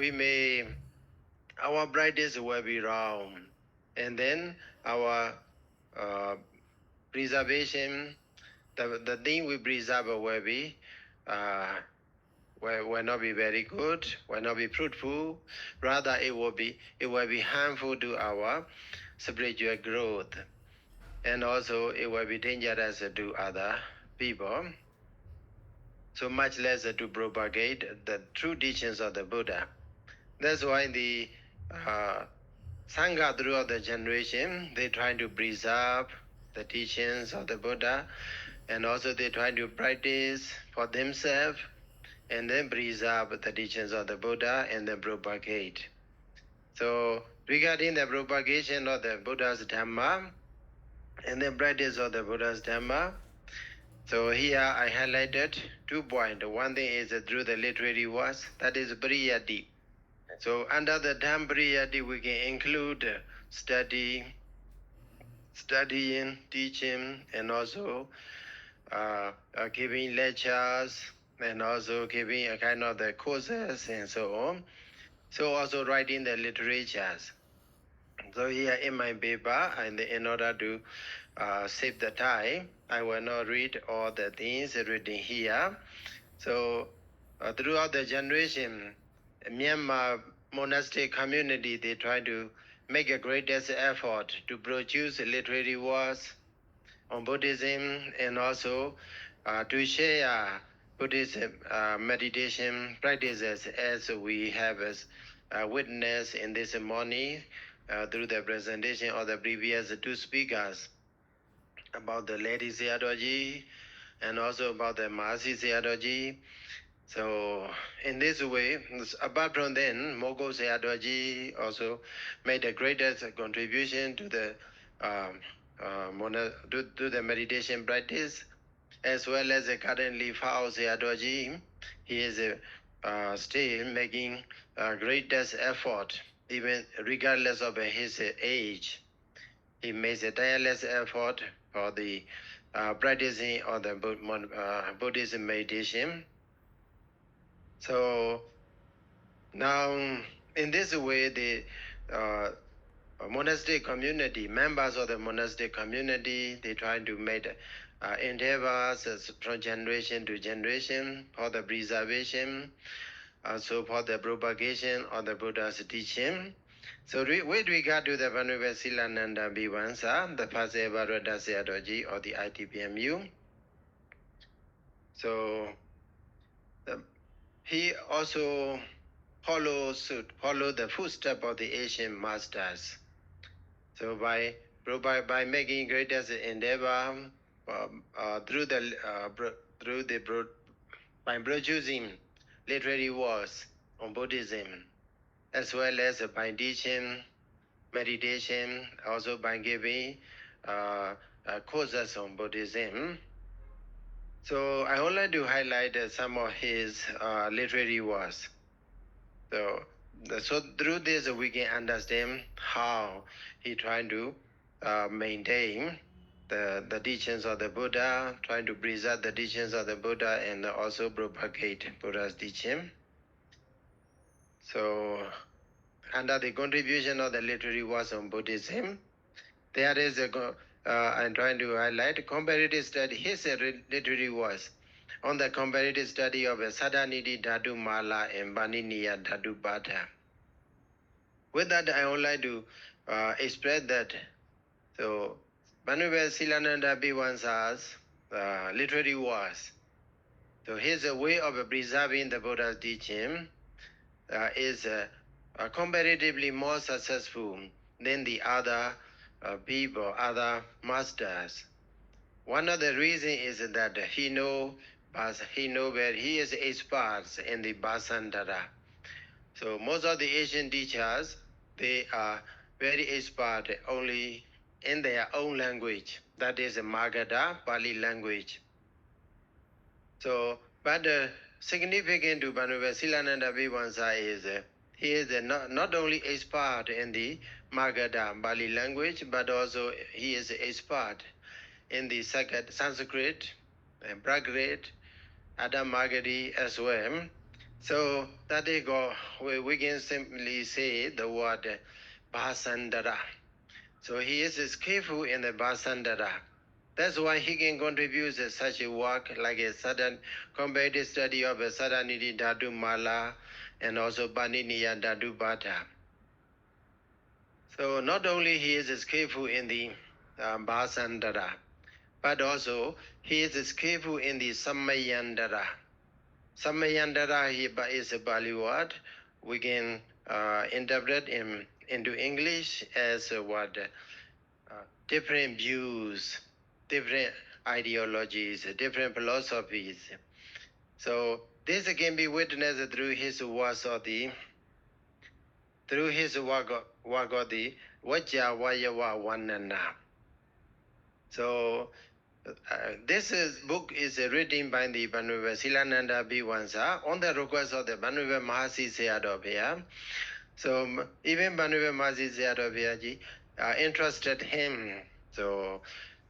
we may, our practice will be wrong, and then our preservation, the thing we preserve will be, will not be very good, will not be fruitful. Rather, it will be harmful to our spiritual growth, and also it will be dangerous to other people. So much less to propagate the true teachings of the Buddha. That's why the Sangha throughout the generation, they try to preserve the teachings of the Buddha, and also they try to practice for themselves, and then preserve the teachings of the Buddha and then propagate. So regarding the propagation of the Buddha's Dhamma and the practice of the Buddha's Dhamma, so here I highlighted 2 points. One thing is through the literary works, that is Pariyati. So under the Dhamma Pariyati, we can include studying, teaching, and also giving lectures, and also giving a kind of the courses and so on. So also writing the literatures. So here in my paper, and in order to save the time, I will not read all the things written here. So throughout the generation, Myanmar monastic community, they try to make a greatest effort to produce literary works on Buddhism, and also to share Buddhism meditation practices, as we have witnessed in this morning through the presentation of the previous 2 speakers about the Lady Sayadaw, and also about the Mahasi Sayadaw. So in this way, apart from then, Mogo Sayadaw also made the greatest contribution to the to the meditation practice, as well as currently Phao Sayadaw. He is still making greatest effort, even regardless of his age. He makes a tireless effort for the practicing of the Buddhism meditation. So now, in this way, the monastic community, members of the monastic community, they try to make endeavors from generation to generation for the preservation, also for the propagation of the Buddha's teaching. So with regard to the Venerable Silananda Bhivansa, the first ever Rada Sayadaw of the ITPMU, so he also follow the footsteps of the Asian masters. So by making greatest endeavor by producing literary works on Buddhism, as well as by teaching meditation, also by giving courses on Buddhism. So I would like to highlight some of his literary works. So through this we can understand how he tried to maintain the teachings of the Buddha, trying to preserve the teachings of the Buddha, and also propagate Buddha's teaching. So under the contribution of the literary works on Buddhism, there is I'm trying to highlight comparative study, his literary works on the comparative study of Sadaniti Dhatu Mala and Baniniya Dhatu Bhatha. With that, I would like to express that. So, Venerable Silananda Bhivansa's literary works, so his way of preserving the Buddha's teaching is comparatively more successful than the other people, other masters. One of the reasons is that he knows where he is expert in the Basantara. So most of the Asian teachers, they are very expert only in their own language, that is Magadha, Pali language. So, but significant to Venerable Silananda Bhivansa is he is not only expert in the Magadha, Pali language, but also he is expert in the Sanskrit, Prakrit, Adam Magadi as well. So that is go, we can simply say the word Basandara. So he is skillful in the Basandara. That's why he can contribute such a work like a sudden comparative study of a Sadaniti Dhatu Mala and also Paniniya Dhatu Bhatha. So not only he is skillful in the Basandara, but also he is skillful in the Samayandara. Samayandara is a Bali word. We can interpret him into English as what different views, different ideologies, different philosophies. So this can be witnessed through his works of the work of the Vajja Vayawa Vanana. So this book is written by the Bhanuva Silananda Bhiwansa on the request of the Bhanuva Mahasi Sayadobhya. So even Bhanuva Mahasi Sayadobhya interested him. So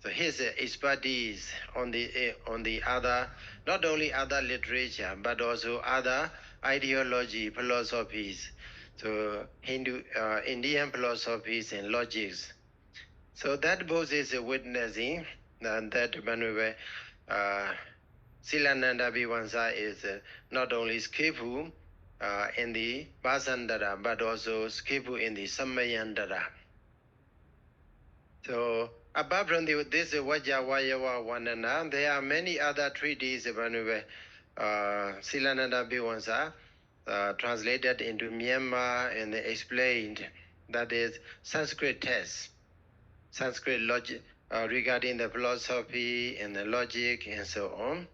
his expertise on the other, not only other literature, but also other ideology, philosophies. So Hindu, Indian philosophies and logics. So that both is witnessing that Bhanuva Silananda Bhiwansa is not only skillful in the Basandara, but also skillful in the Samayandara. So apart from this Vajja Vayawa Vanana, there are many other treatises Bhanuva Silananda Bhiwansa translated into Myanmar and explained, that is Sanskrit text, Sanskrit logic, regarding the philosophy and the logic and so on.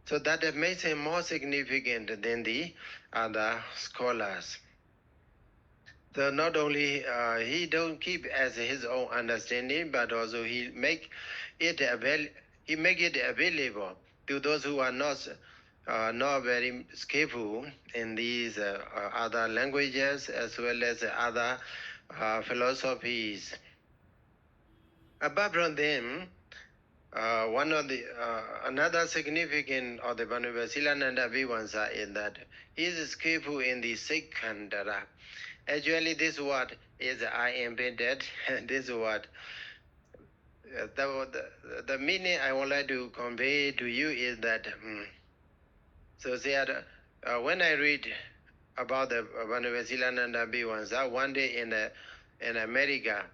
So that makes him more significant than the other scholars. So not only he don't keep as his own understanding, but also he make it available to those who are not very skillful in these other languages as well as other philosophies. Apart from them, one of the another significant of the Bhanuva Silananda Bhiwansa is that he is skillful in the Sekhandara. Actually, this word is I invented. This word, the meaning I would like to convey to you is that. So when I read about the Bhanuva Silananda Bhiwansa, one day in America,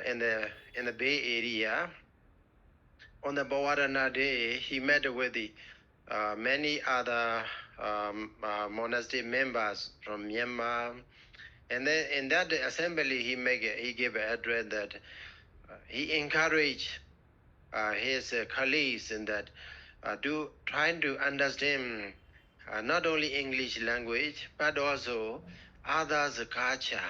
in the Bay Area, on the Bawadana day, he met with the many other monastery members from Myanmar, and then in that assembly he gave an address that he encouraged his colleagues in that trying to understand not only English language but also others' culture.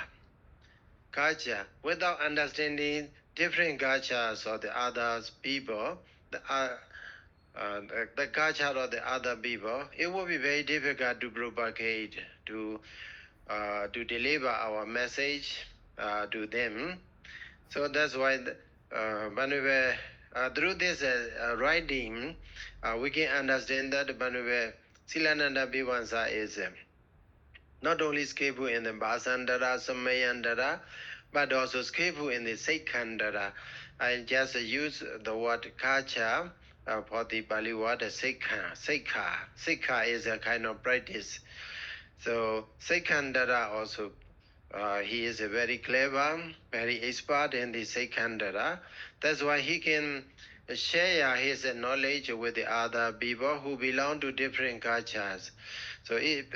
Without understanding different cultures of the others people, the culture of the other people, it will be very difficult to propagate, to deliver our message to them. So that's why Bhanuva, through this writing, we can understand that Bhanuva Silananda Bhiwansa is not only skillful in the Basandara, Samayandara, but also skillful in the Sekhandara. I just use the word culture for the Pali word Sekha. Sekha is a kind of practice. So Sekhandara also, he is very clever, very expert in the Sekhandara. That's why he can share his knowledge with the other people who belong to different cultures. So if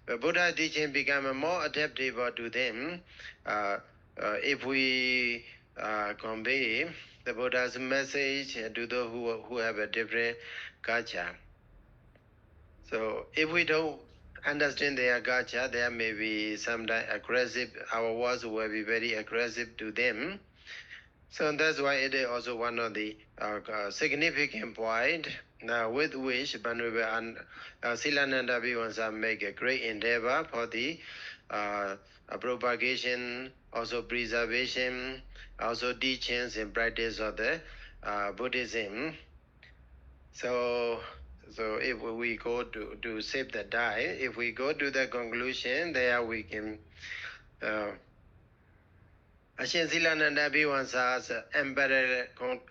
Buddha teaching become more adaptable to them, if we convey the Buddha's message to those who have a different culture. So if we don't understand their culture, there may be sometimes aggressive, our words will be very aggressive to them. So that's why it is also one of the significant point with which Bhanuva and Silananda Bhiwansa make a great endeavor for the propagation, also preservation, also teachings and practice of the Buddhism. So So if we go to save the die, if we go to the conclusion, there we can Ashin Silananda Bhiwansa's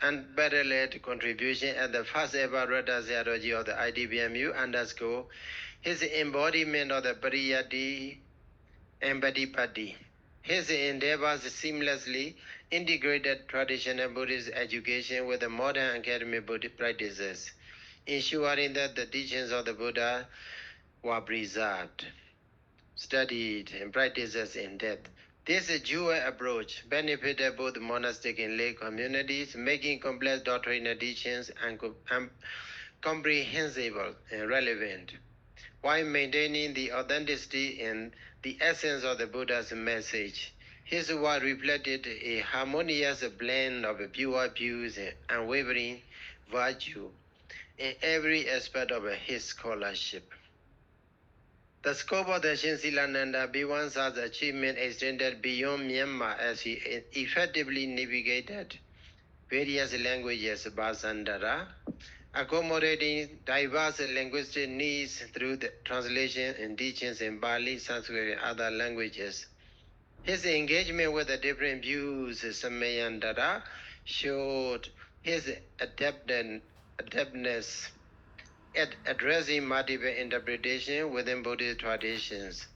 unparalleled contribution at the first ever Rata Theology of the IDBMU underscore his embodiment of the Pariyati and Patipati. His endeavors seamlessly integrated traditional Buddhist education with the modern academic Buddhist practices, ensuring that the teachings of the Buddha were preserved, studied, and practiced in depth. This dual approach benefited both monastic and lay communities, making complex doctrinal teachings comprehensible and relevant, while maintaining the authenticity and the essence of the Buddha's message. His work reflected a harmonious blend of pure views and unwavering virtue in every aspect of his scholarship. The scope of the Shinsilananda Bhiwansa's achievement extended beyond Myanmar as he effectively navigated various languages Basandara, accommodating diverse linguistic needs through the translation and teachings in Pali, Sanskrit, and other languages. His engagement with the different views Samayandara showed his adeptness at addressing multiple interpretation within Buddhist traditions,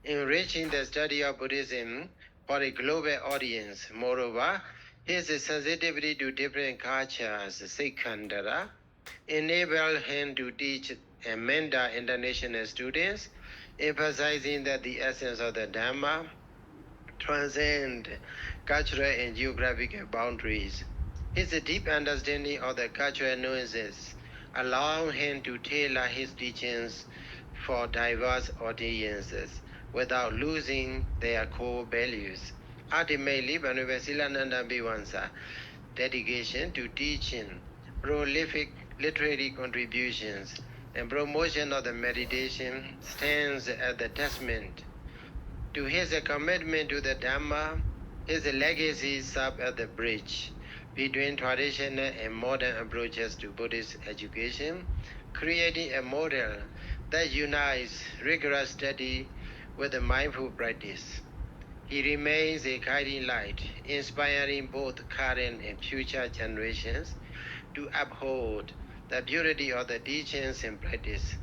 enriching the study of Buddhism for a global audience. Moreover, his sensitivity to different cultures, Sikandara, enabled him to teach and mentor international students, emphasizing that the essence of the Dhamma transcends cultural and geographical boundaries. His deep understanding of the cultural nuances allowed him to tailor his teachings for diverse audiences without losing their core values. Ultimately, Venerable Silananda Bhiwansa's dedication to teaching, prolific literary contributions, and promotion of the meditation stands as the testament to his commitment to the Dhamma. His legacy serves as the bridge between traditional and modern approaches to Buddhist education, creating a model that unites rigorous study with a mindful practice. He remains a guiding light, inspiring both current and future generations to uphold the purity of the teachings and practice,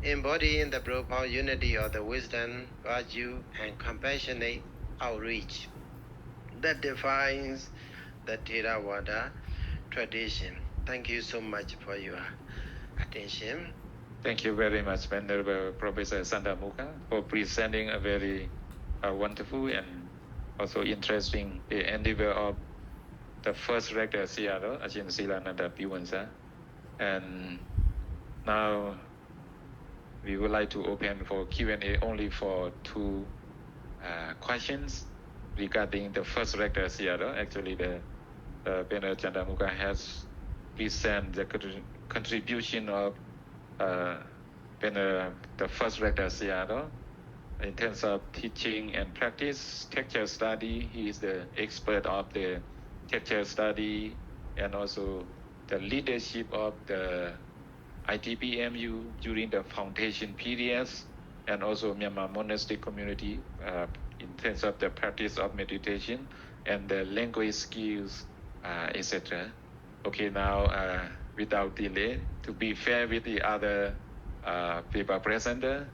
embodying the profound unity of the wisdom, virtue, and compassionate outreach that defines the Theravada tradition. Thank you so much for your attention. Thank you very much, Venerable Professor Sandamukha, for presenting a very wonderful and also interesting endeavor of the first rector Seattle, Ajahn Silananda Bhiwansa. And now we would like to open for Q&A only for two questions regarding the first rector Seattle. Actually, the Venerable Chandamukha has presented the contribution of the first rector Seattle in terms of teaching and practice, textual study. He is the expert of the textual study and also the leadership of the ITBMU during the foundation periods, and also Myanmar monastic community in terms of the practice of meditation and the language skills, etc. Okay, now without delay, to be fair with the other paper presenter,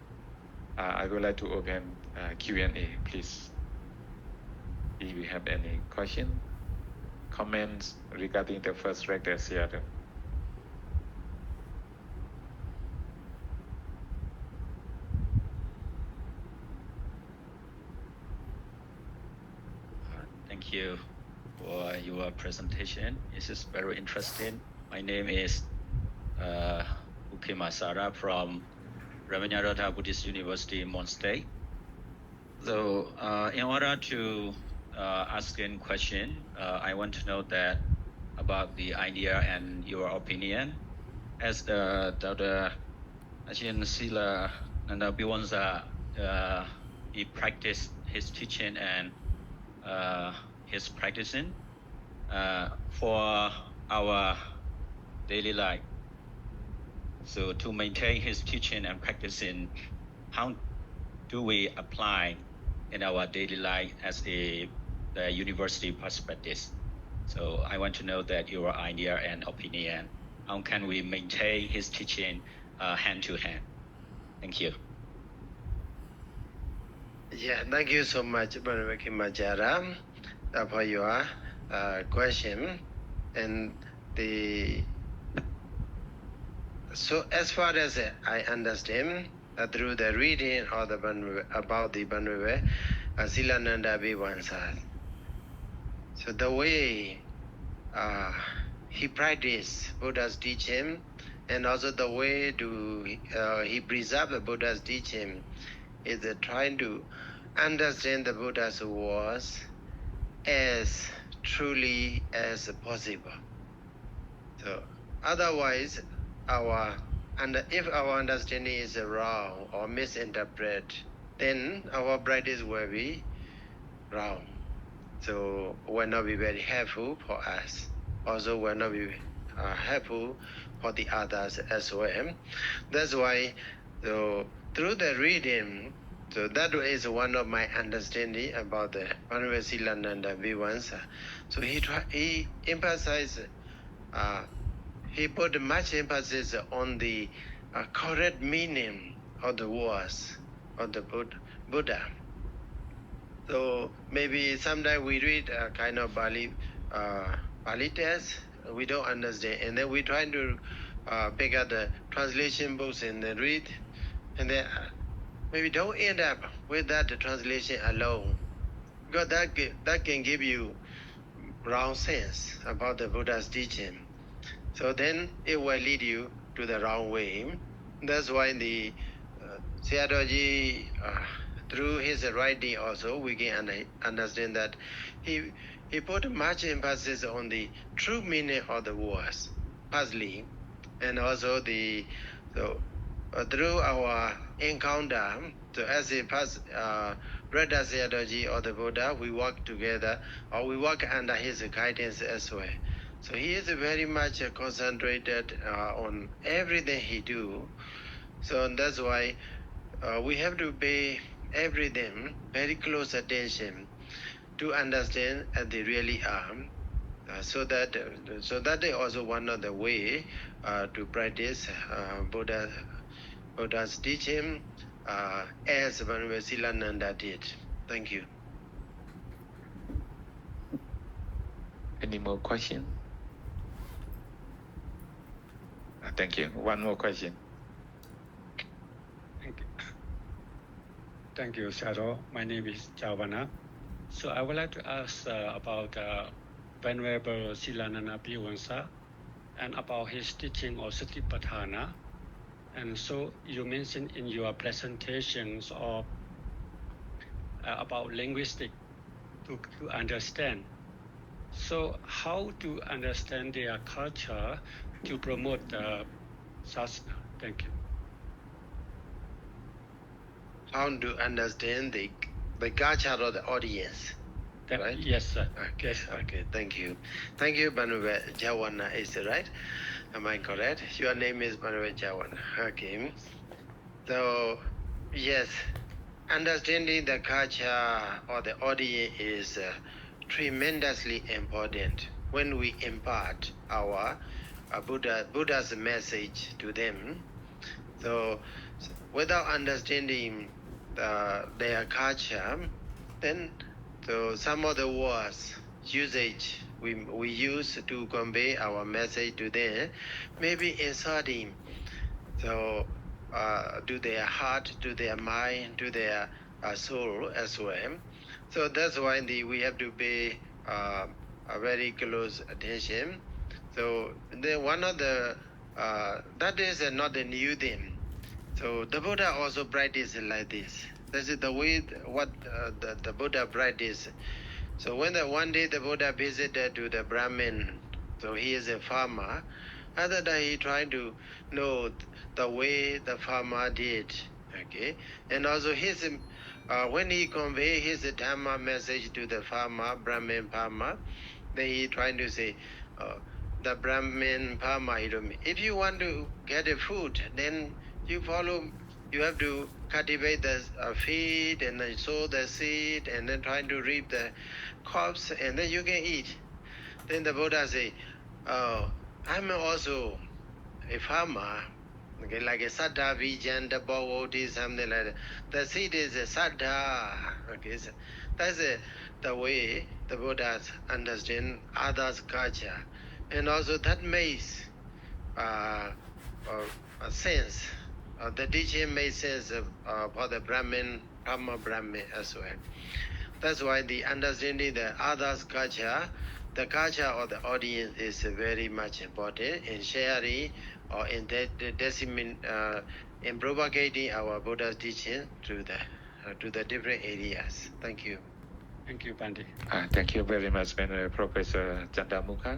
I would like to open Q&A, please. If you have any question, comments regarding the first rector Seattle. Thank you for your presentation. This is very interesting. My name is Ukimasara from Ramanyaratha Buddhist University in Mon State. So in order to ask a question, I want to know that about the idea and your opinion. As Dr. Ajahn Silananda Bhiwansa, he practiced his teaching and his practicing for our daily life. So to maintain his teaching and practicing, how do we apply in our daily life as the university perspective? So I want to know that your idea and opinion. How can we maintain his teaching hand to hand? Thank you. Yeah, thank you so much, Banweki Majara, for your question. And so as far as I understand, through the reading of about the Banwe, Silananda Vivansa. So the way he practiced Buddha's teaching, and also the way he preserved the Buddha's teaching, is trying to understand the Buddha's words as truly as possible. So otherwise, if our understanding is wrong or misinterpreted, then our practice will be wrong. So will not be very helpful for us. Also will not be helpful for the others as well. That's why, so through the reading, so that is one of my understanding about the University Silananda Vivansa. So he emphasized, he put much emphasis on the correct meaning of the words of the Buddha. So maybe sometimes we read a kind of Bali text, we don't understand, and then we try to pick up the translation books and then read, and then maybe don't end up with that translation alone, because that can give you wrong sense about the Buddha's teaching. So then it will lead you to the wrong way. That's why the Sayadaw through his writing also, we can understand that he put much emphasis on the true meaning of the words, firstly, and also through our encounter, so as a past Brother Sayadaw or the Buddha, we work together, or we work under his guidance as well. So he is very much concentrated on everything he do. So that's why we have to pay everything very close attention to understand as they really are. So that is also one of the way to practice Buddha's teaching as Silananda did. Thank you. Any more questions? Thank you. One more question. Thank you, Sayadaw. My name is Jawana. So I would like to ask about Venerable Silananda Vivansa and about his teaching of Satipatthana. And so you mentioned in your presentations of about linguistic to understand. So how to understand their culture to promote the Sasana? Thank you. How to understand the culture of the audience, right? Yes, sir. Okay, Yes, sir. okay, thank you. Thank you, Banwe Jawana, is it right? Am I correct? Your name is Banwe Jawana. Okay. So, yes, understanding the culture of the audience is tremendously important when we impart our Buddha's message to them. So, without understanding their culture, then some of the words usage we use to convey our message to them may be insulting to their heart, to their mind, to their soul as well. So that's why we have to pay a very close attention. So one of the that is not a new thing. So the Buddha also practiced like this. This is the way what the Buddha practiced. So when one day the Buddha visited to the Brahmin, so he is a farmer, other than he tried to know the way the farmer did, okay, and also his when he convey his Dhamma message to the farmer, Brahmin farmer, then he trying to say, the Brahmin Pama. If you want to get a food, then you have to cultivate the feed and then sow the seed and then try to reap the crops and then you can eat. Then the Buddha say, oh, I'm also a farmer, okay, like a Saddha Vijan, the Bhavoti, something like that. The seed is a Saddha. Okay, so that's the way the Buddhas understand others' culture. And also that makes a sense. The teaching makes sense for the Brahmin, Brahma Brahmin as well. That's why the understanding the others' culture, the culture of the audience is very much important in sharing or in in propagating our Buddha's teaching to the different areas. Thank you. Thank you, Pandit. Thank you very much, Professor Chandamukha,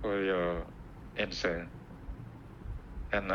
for your answer. And